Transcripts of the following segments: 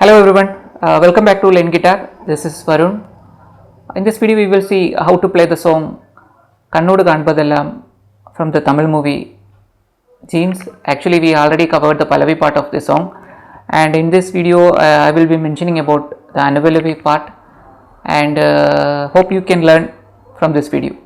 Hello everyone, welcome back to Lane Guitar. This is Varun. In this video we will see how to play the song Kannodu Kanpathellam from the Tamil movie Jeans. Actually we already covered the Pallavi part of the song, and in this video I will be mentioning about the Anupallavi part, and hope you can learn from this video.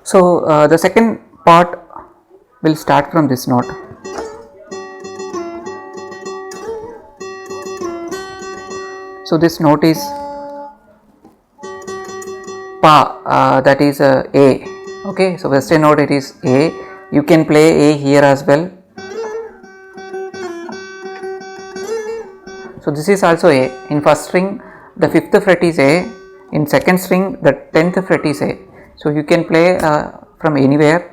So the second part will start from this note. So this note is Pa, that is A. Okay, so western note it is A. You can play A here as well. So this is also A. In first string the 5th fret is A. In second string the 10th fret is A. So you can play from anywhere.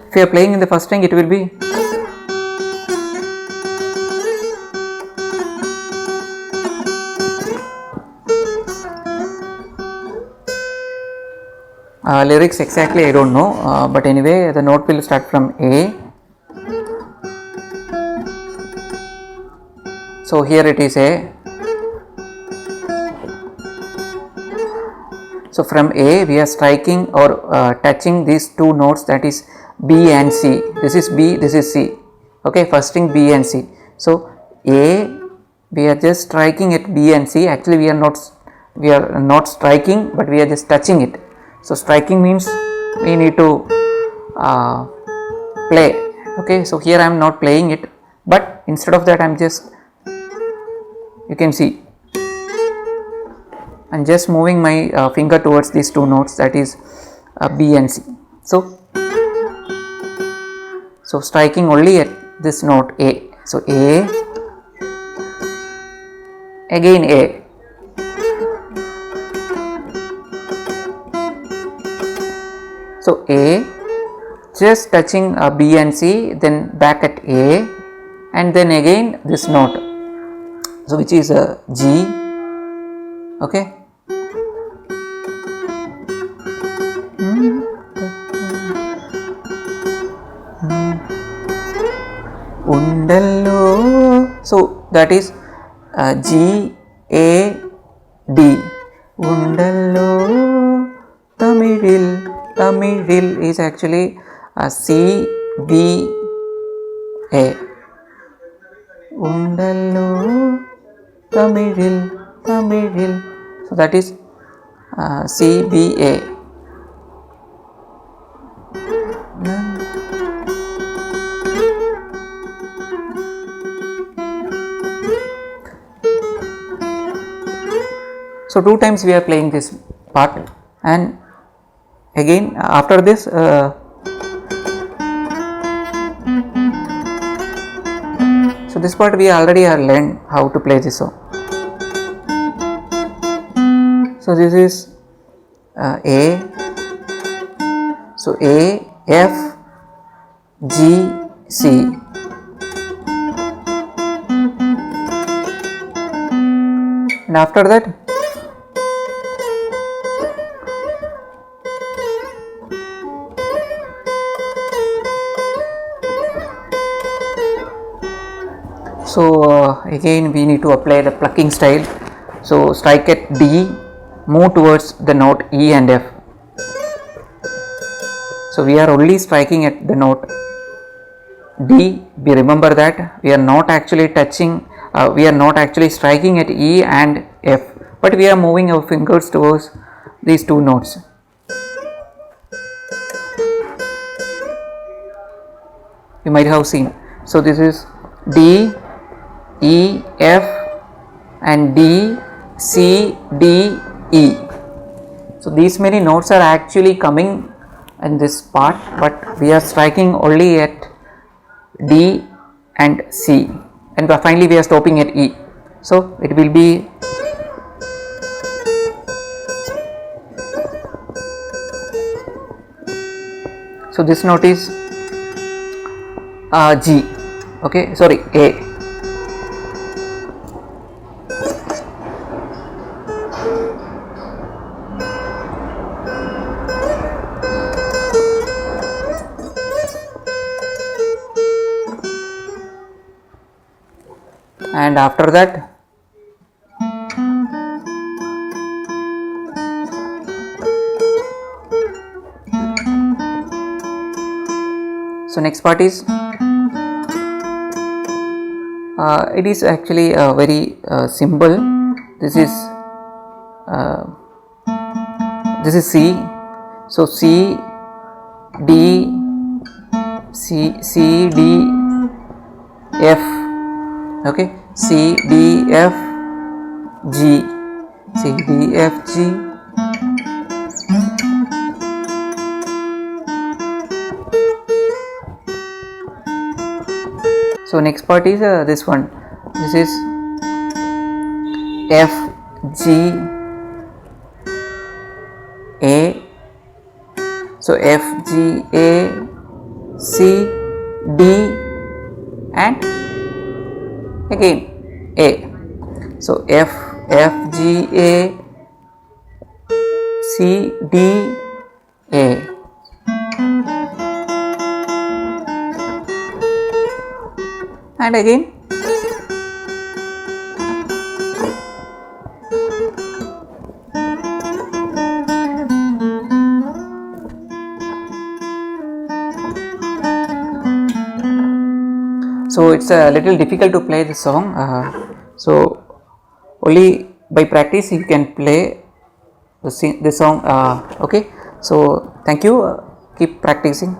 If you are playing in the first string, it will be lyrics exactly I don't know, but anyway the note will start from A. So here it is A. So from A we are striking or touching these two notes, that is B and C. This is B, this is C. Okay, first string B and C. So A we are just striking at B and C. Actually we are not striking, but we are just touching it. So striking means we need to play. Okay, so here I am not playing it, but instead of that I am just, you can see, I'm just moving my finger towards these two notes, that is B and C. So striking only at this note A. So A, again A. So A, just touching B and C, then back at A, and then again this note, so which is G. Okay. Undallo. So that is G A D. Undallo Tamizhil. Tamizhil is actually C B A. Undallo Tamizhil, Tamizhil. So that is C B A. So two times we are playing this part, and again after this so this part we already have learned how to play this song. So this is A. So A, F, G, C. And after that again we need to apply the plucking style. So strike at D, move towards the note E and F. So we are only striking at the note D. We remember that we are not actually touching, we are not actually striking at E and F, but we are moving our fingers towards these two notes. You might have seen. So this is D, E, F and D, C, D, E. So these many notes are actually coming in this part, but we are striking only at D and C, and finally we are stopping at E. So it will be so this note is G, okay, sorry, A. And after that so next part is it is actually very simple. This is C. So C D C D F, okay, C D F G, C D F G. So next part is this one. This is F G A. So F G A C D and again A. So F G A C D A. And again so it's a little difficult to play the song, so only by practice you can play the song, okay. So thank you, keep practicing.